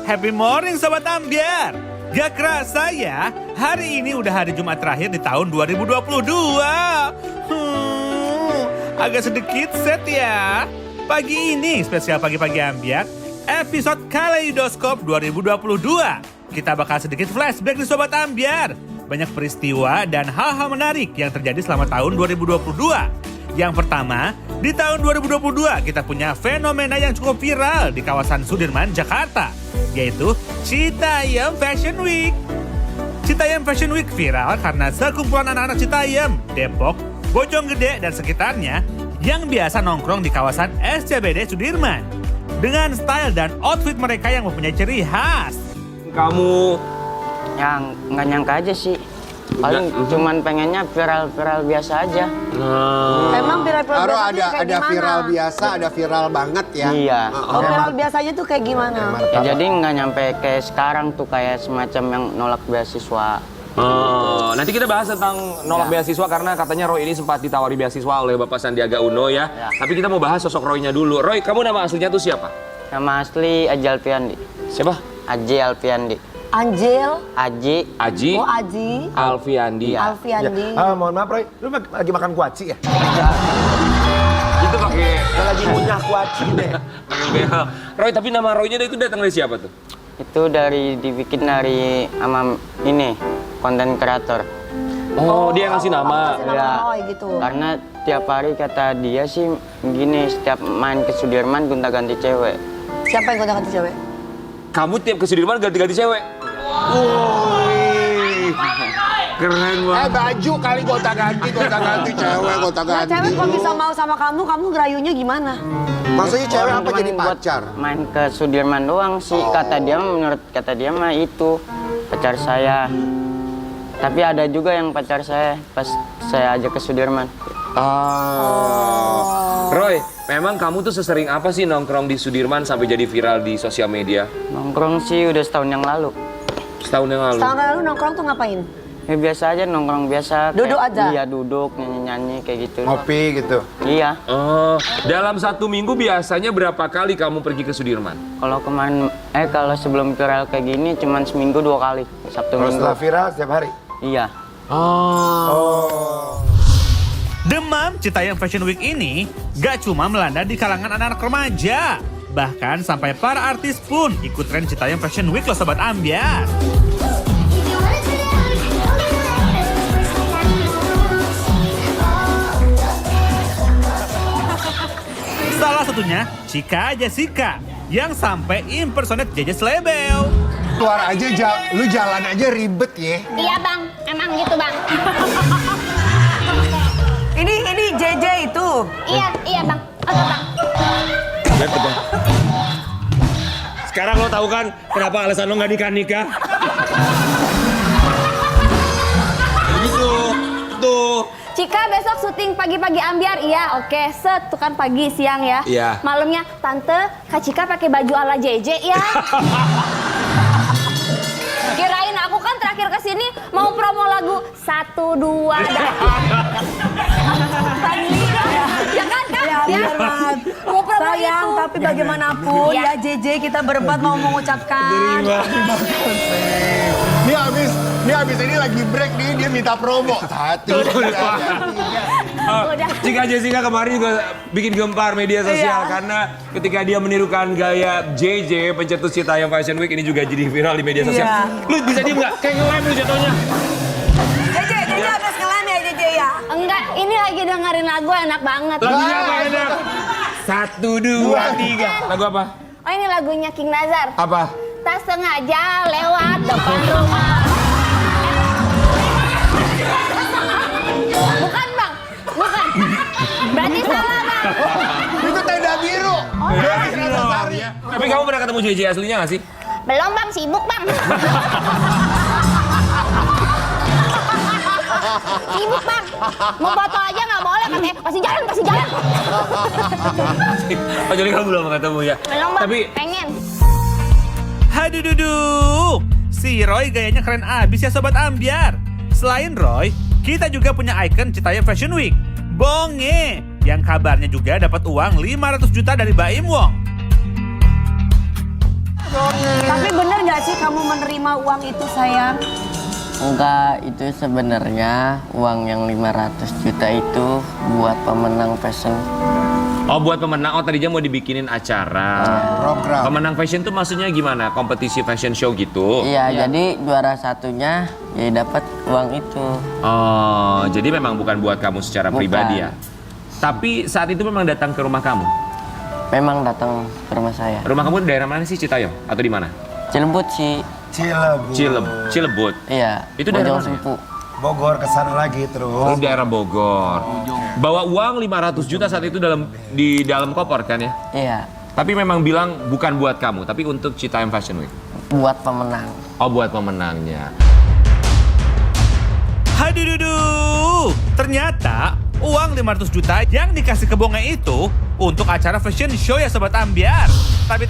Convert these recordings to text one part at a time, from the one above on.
Happy morning Sobat Ambyar. Gak kerasa ya, hari ini udah hari Jumat terakhir di tahun 2022. Agak sedikit set ya. Pagi ini spesial pagi-pagi Ambyar, episode Kaleidoskop 2022. Kita bakal sedikit flashback nih Sobat Ambyar. Banyak peristiwa dan hal-hal menarik yang terjadi selama tahun 2022. Yang pertama, di tahun 2022 kita punya fenomena yang cukup viral di kawasan Sudirman, Jakarta, yaitu Citayam Fashion Week. Citayam Fashion Week viral karena sekumpulan anak-anak Citayam, Depok, Bojonggede, dan sekitarnya yang biasa nongkrong di kawasan SCBD Sudirman. Dengan style dan outfit mereka yang mempunyai ciri khas. Kamu yang nggak nyangka aja sih. Paling cuman pengennya viral-viral biasa aja. Emang viral-viral Taruh biasanya kayak ada gimana? viral biasa, ada viral banget ya. Iya. Oh, viral biasanya tuh kayak gimana? Ya, jadi nggak nyampe kayak sekarang tuh kayak semacam yang nolak beasiswa. nanti kita bahas tentang nolak beasiswa karena katanya Roy ini sempat ditawari beasiswa oleh Bapak Sandiaga Uno ya. Tapi kita mau bahas sosok Roy-nya dulu. Roy, kamu nama aslinya tuh siapa? Nama asli Aji Alfiandi. Siapa? Aji Alfiandi. Anjel, Aji. Aji oh Aji, Alfiandi. Alfiandi. Mohon maaf Roy, lu lagi makan kuaci ya? Itu pakai Lagi punya kuaci deh. pakai behel. Roy, tapi nama Roy-nya itu datang dari siapa tuh? Itu dibikin dari sama ini konten kreator. Oh, dia yang ngasih nama. Nama Ya, Roy gitu. karena tiap hari kata dia sih gini, setiap main ke Sudirman gonta-ganti cewek. Siapa yang kontak-kontak cewek? Kamu tiap ke Sudirman ganti-ganti cewek. Keren banget. Baju kali gonta-ganti cewek, Nah, gonta-ganti. cewek kalau bisa mau sama kamu gerayunya gimana? Maksudnya cewek apa Cuman jadi buat pacar? Main ke Sudirman doang sih. Menurut kata dia mah itu pacar saya. Tapi ada juga yang pacar saya pas saya ajak ke Sudirman. Roy, memang kamu tuh sesering apa sih nongkrong di Sudirman sampai jadi viral di sosial media? Nongkrong sih udah setahun yang lalu. Setahun yang lalu. Setahun lalu nongkrong tuh ngapain? Ya biasa aja nongkrong biasa. Duduk aja? Iya duduk, nyanyi-nyanyi kayak gitu. Ngopi gitu. Iya. Oh, dalam satu minggu biasanya berapa kali kamu pergi ke Sudirman? Kalau kalau sebelum viral kayak gini cuman seminggu 2 kali. Sabtu Kalau Minggu. setelah viral setiap hari. Iya. Demam Citayam Fashion Week ini gak cuma melanda di kalangan anak-anak remaja. Bahkan sampai para artis pun ikut tren Citayam Fashion Week loh Sobat Ambyar. Salah satunya Chika Jessica yang sampai impersonate JJ Slebel. Keluar aja, lu jalan aja ribet ya. Iya bang, emang gitu bang. Ini JJ itu. Iya bang, oke bang. Sekarang lo tahu kan kenapa alasan lo nggak nikah? Gitu, tuh. Cika besok syuting pagi-pagi Ambyar, iya oke. Set, tuh kan pagi siang ya. Iya. Malamnya, tante, Kak Cika pakai baju ala JJ ya. Kirain aku kan terakhir kesini mau promo lagu 1, 2, dan... Ya kan Kak? Ya, biar banget. Mau promo Sayang, itu. tapi bagaimanapun Iya. ya JJ kita berempat mau mengucapkan. Ini abis ini lagi break nih, dia minta promo. Satu, dua, Udah. Cika Jessica kemarin juga bikin gempar media sosial Iya. karena ketika dia menirukan gaya JJ pencetus Citayam Fashion Week ini juga jadi viral di media sosial. Iya. Lu bisa diem nggak? Kayak ngelem lu jatuhnya. JJ habis ngelem ya JJ ya? Enggak, ini lagi dengerin lagu enak banget. Lagunya apa enak? 1, 2, 3. Lagu apa? Oh ini lagunya King Nazar. Apa? Tak sengaja lewat depan rumah. Bukan bang, bukan. Berarti salah bang. Itu tenda biru. Tapi kamu pernah ketemu JJ aslinya nggak sih? Belum bang, sibuk bang. Sibuk bang. Mau foto aja nggak boleh katanya. Kasih jalan, kasih jalan. Oh jadi kamu belum ketemu ya? Belum bang, Tapi pengen. Haduh duduk, si Roy gayanya keren abis ya Sobat Ambyar. Selain Roy, kita juga punya ikon Citayam Fashion Week, Bonge, yang kabarnya juga dapat uang 500 juta dari Baim Wong. Tapi nggak sih kamu menerima uang itu sayang? Enggak, itu sebenarnya uang yang 500 juta itu buat pemenang fashion. Oh, buat pemenang. Oh, tadinya mau dibikinin acara. Program. Pemenang fashion tuh maksudnya gimana? Kompetisi fashion show gitu? Iya, jadi juara satunya ya dapat uang itu. Oh, jadi memang bukan buat kamu secara Bukan. pribadi ya? Tapi saat itu memang datang ke rumah kamu? Memang datang ke rumah saya. Rumah kamu di daerah mana sih, Citayam? Atau di mana? Cilebut sih. Cilebut. Iya. Itu daerah mana ya? Sempu. Bogor ke sana lagi Oh, terus. daerah Bogor. Bawa uang 500 juta saat itu di dalam koper kan ya? Iya. Tapi memang bilang bukan buat kamu, tapi untuk Citayam Fashion Week. Buat pemenang. Oh, buat pemenangnya. Hadududu, ternyata uang 500 juta yang dikasih ke Bonge itu untuk acara fashion show ya Sobat Ambyar. Tapi,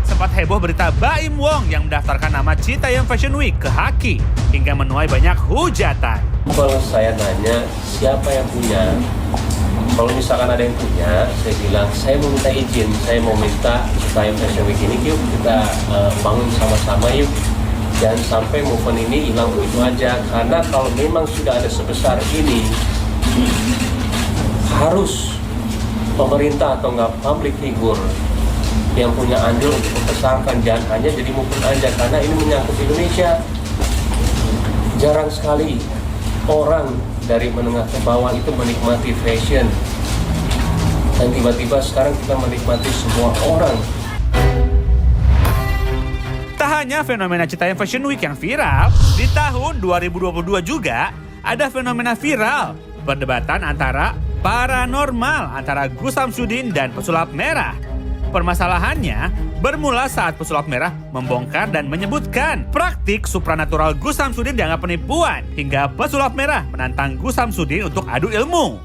sempat heboh berita Baim Wong yang mendaftarkan nama Citayam Fashion Week ke Haki hingga menuai banyak hujatan. Kalau saya nanya siapa yang punya, kalau misalkan ada yang punya, saya bilang saya mau minta izin, saya mau minta Citayam Fashion Week ini yuk kita bangun sama-sama yuk. Jangan sampai movement ini hilang begitu aja, karena kalau memang sudah ada sebesar ini, harus pemerintah atau nggak public figure yang punya andil untuk membesarkan, jangan hanya jadi movement aja, karena ini menyangkut Indonesia. Jarang sekali orang dari menengah ke bawah itu menikmati fashion, dan tiba-tiba sekarang kita menikmati semua orang. Tak hanya fenomena Citayam Fashion Week yang viral, di tahun 2022 juga ada fenomena viral perdebatan antara paranormal antara Gus Samsudin dan pesulap merah. Permasalahannya bermula saat pesulap merah membongkar dan menyebutkan praktik supranatural Gus Samsudin dianggap penipuan hingga pesulap merah menantang Gus Samsudin untuk adu ilmu.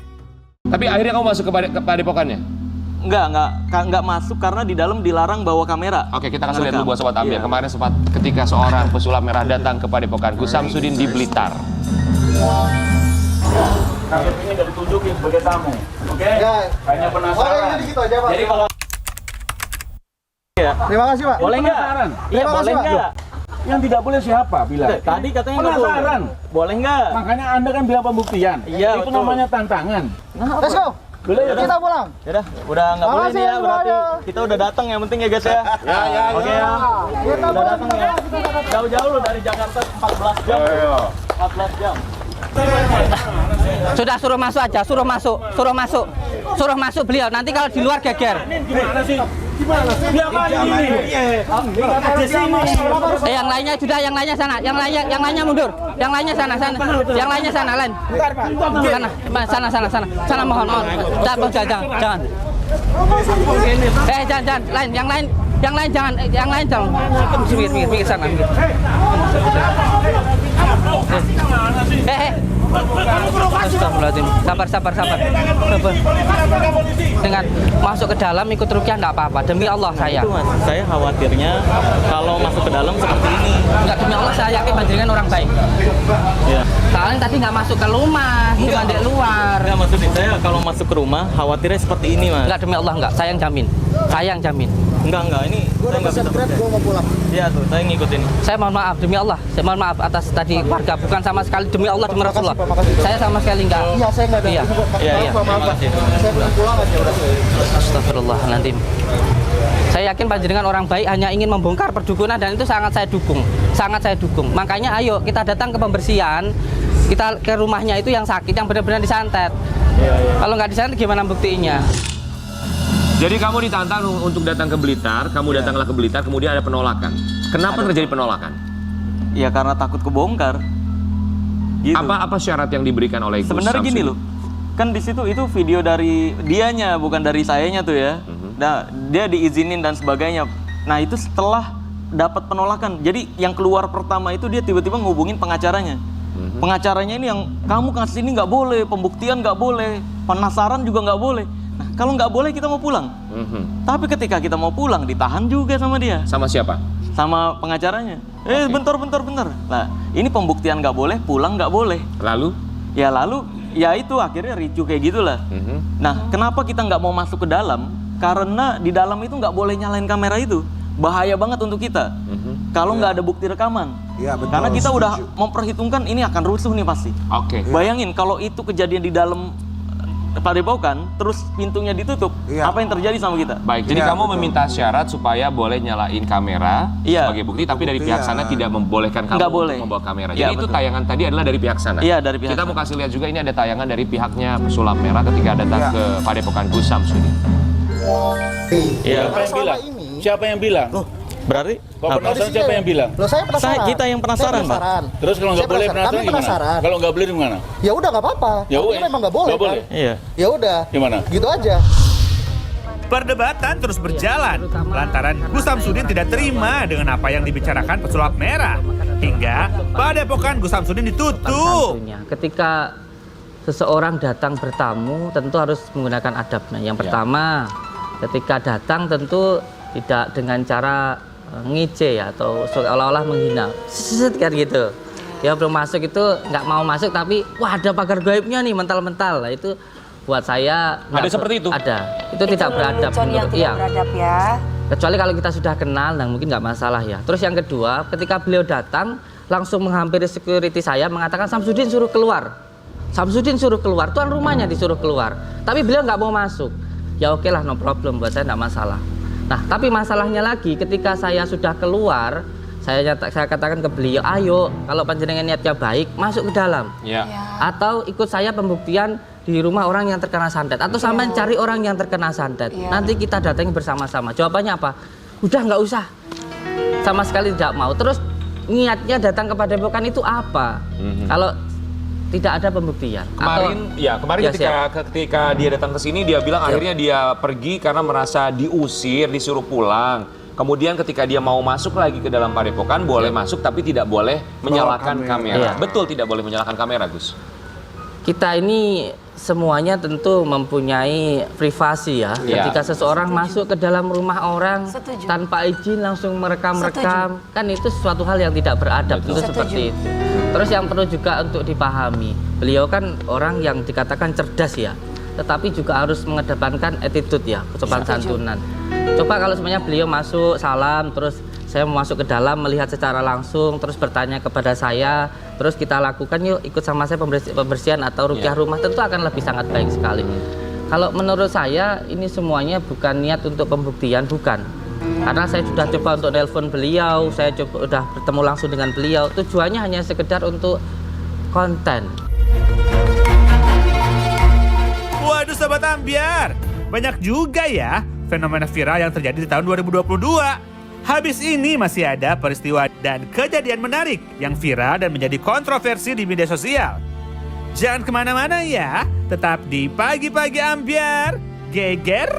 Tapi akhirnya kamu masuk ke padepokannya? Enggak masuk karena di dalam dilarang bawa kamera. Oke, kita kasih lihat dulu buat Sobat Ambyar. Iya. Kemarin sempat ketika seorang pesulap merah datang ke padepokan Gus Samsudin di Blitar. KTP-nya udah ditunjukin sebagai tamu, oke? Hanya penasaran. Jadi kalau Terima kasih Pak. Boleh nggak? Iya, boleh nggak? yang tidak boleh siapa bilang? Tadi katanya nggak penasaran. Boleh nggak? Makanya Anda kan bilang pembuktian. Iya, Itu betul. namanya tantangan. Let's go. Boleh ya? Kita pulang. Yaudah, udah nggak boleh Makasih nih ya ya, berarti. semuanya. Kita udah datang yang penting ya guys ya. Oke ya. Udah datang ya. Jauh-jauh loh dari Jakarta 14 jam. 14 jam. Sudah suruh masuk aja, suruh masuk beliau. Nanti kalau di luar geger. Gimana sih? Gimana? Dia apa ini? Ada sini. Yang lainnya sudah, yang lainnya sana, yang lainnya mundur, yang lainnya sana, yang lainnya sana, lain. Sana mohon. Jangan. Jangan, lain, yang lain jangan. Mikir sana. Astagfirullahaladzim. Sabar. Dengan masuk ke dalam ikut rukyah enggak apa-apa. Demi Allah saya. Itu Mas, saya khawatirnya kalau masuk ke dalam seperti ini. Enggak, demi Allah saya yakin panjenengan orang baik. Iya. Soalnya tadi nggak masuk ke rumah, cuma di luar. Enggak, maksudnya saya kalau masuk ke rumah khawatirnya seperti ini Mas. Enggak, demi Allah enggak. Saya yang jamin. Enggak, ini saya nggak bisa percaya. Gue mau pulang. Iya tuh, saya ngikutin. Saya mohon maaf demi Allah. Saya mohon maaf atas tadi warga, bukan sama sekali demi Allah demi Rasulullah. Saya sama sekali enggak. Iya, saya nggak ada. Iya. Iya. Terima kasih. Saya belum pulang aja udah. Astagfirullahaladzim. Saya yakin panjenengan orang baik hanya ingin membongkar perdukunan dan itu sangat saya dukung. Makanya ayo kita datang ke pembersihan, kita ke rumahnya itu yang sakit, yang benar-benar disantet. Kalau nggak disantet gimana buktinya? Jadi kamu ditantang untuk datang ke Blitar, kamu datanglah ke Blitar, kemudian ada penolakan. Kenapa terjadi penolakan? Ya karena takut kebongkar. Gitu. Apa syarat yang diberikan oleh Gus Sebenarnya gini Samsudin? loh, kan di situ itu video dari dianya bukan dari sayanya tuh ya. Nah, dia diizinin dan sebagainya. Nah itu setelah dapat penolakan. Jadi yang keluar pertama itu dia tiba-tiba ngubungin pengacaranya. Pengacaranya ini yang kamu kasih ini nggak boleh, pembuktian nggak boleh, penasaran juga nggak boleh. Nah kalau nggak boleh kita mau pulang. Tapi ketika kita mau pulang ditahan juga sama dia. Sama siapa? Sama pengacaranya. Bentar. Nah, ini pembuktian nggak boleh, pulang nggak boleh. Lalu? Ya itu akhirnya ricuh kayak gitulah. Nah, kenapa kita nggak mau masuk ke dalam? Karena di dalam itu nggak boleh nyalain kamera itu. bahaya banget untuk kita. Kalau nggak ada bukti rekaman. Iya, betul, Karena kita udah setuju. memperhitungkan ini akan rusuh nih pasti. Oke. Bayangin kalau itu kejadian di dalam padepokan, terus pintunya ditutup, Iya. apa yang terjadi sama kita? Baik, jadi Iya, kamu betul. meminta syarat supaya boleh nyalain kamera Iya. sebagai bukti, tapi dari Bukti, pihak ya. sana tidak membolehkan kamu Nggak untuk boleh. membawa kamera. Iya, Jadi itu betul. tayangan tadi adalah dari pihak sana. Iya, dari pihak Kita mau sana. kasih lihat juga ini ada tayangan dari pihaknya pesulap merah ketika datang Iya. ke Padepokan Gus Samsudin. Iya. Siapa yang bilang? Siapa yang bilang? Berarti Kok penasaran siapa yang bilang? Loh saya penasaran. kita yang penasaran, Pak. Terus kalau nggak Saya boleh penasaran. penasaran Kami gimana? penasaran. Kalau nggak boleh gimana? Ya udah nggak apa-apa. Ya Artinya udah. memang nggak boleh. Nggak boleh. Kan? Iya. Ya udah. Gimana? Gitu aja. Perdebatan terus berjalan lantaran Gus Samsudin tidak terima dengan apa yang dibicarakan pesulap merah. Hingga Padepokan Gus Samsudin ditutup. Santunya. Ketika seseorang datang bertamu tentu harus menggunakan adabnya. Yang pertama, ketika datang tentu tidak dengan cara ngece ya atau seolah-olah menghina. Kan gitu. Ya belum masuk itu nggak mau masuk tapi wah ada pagar gaibnya nih mental-mental. Nah, itu buat saya Ada nggak seperti itu? Ada. Itu tidak beradab Lelucon yang tidak beradab ya. Kecuali kalau kita sudah kenal, nah mungkin nggak masalah ya. Terus yang kedua, ketika beliau datang, langsung menghampiri security saya, mengatakan Samsudin suruh keluar. Samsudin suruh keluar, tuan rumahnya disuruh keluar. Tapi beliau nggak mau masuk. Ya oke lah, no problem, buat saya nggak masalah. Nah, tapi masalahnya lagi, ketika saya sudah keluar, saya katakan ke beliau, ayo, kalau panjenengan niatnya baik, masuk ke dalam. Ya. Atau ikut saya pembuktian di rumah orang yang terkena santet atau sampai cari orang yang terkena santet. Nanti kita datangi bersama-sama. Jawabannya apa? Udah nggak usah. Sama sekali tidak mau. Terus niatnya datang ke Padepokan itu apa? Kalau tidak ada pembuktian. Kemarin Ya, ketika dia datang ke sini dia bilang akhirnya dia pergi karena merasa diusir, disuruh pulang. Kemudian ketika dia mau masuk lagi ke dalam Padepokan boleh masuk tapi tidak boleh menyalakan kamera. Iya. Betul tidak boleh menyalakan kamera, Gus. kita ini semuanya tentu mempunyai privasi ya. Iya. Ketika seseorang masuk ke dalam rumah orang tanpa izin langsung merekam-rekam, kan itu suatu hal yang tidak beradab. Tentu seperti itu. Terus yang perlu juga untuk dipahami, beliau kan orang yang dikatakan cerdas ya, tetapi juga harus mengedepankan attitude ya, kesopan santunan. Coba kalau semuanya beliau masuk salam, terus saya mau masuk ke dalam melihat secara langsung, terus bertanya kepada saya, terus kita lakukan yuk ikut sama saya pembersihan atau rukyah rumah, tentu akan lebih sangat baik sekali. Kalau menurut saya ini semuanya bukan niat untuk pembuktian, bukan. Karena saya sudah coba untuk nelpon beliau, saya coba udah bertemu langsung dengan beliau, tujuannya hanya sekedar untuk konten. Waduh Sobat Ambyar, banyak juga ya fenomena viral yang terjadi di tahun 2022. Habis ini masih ada peristiwa dan kejadian menarik yang viral dan menjadi kontroversi di media sosial. Jangan kemana-mana ya, tetap di Pagi-Pagi Ambyar, geger.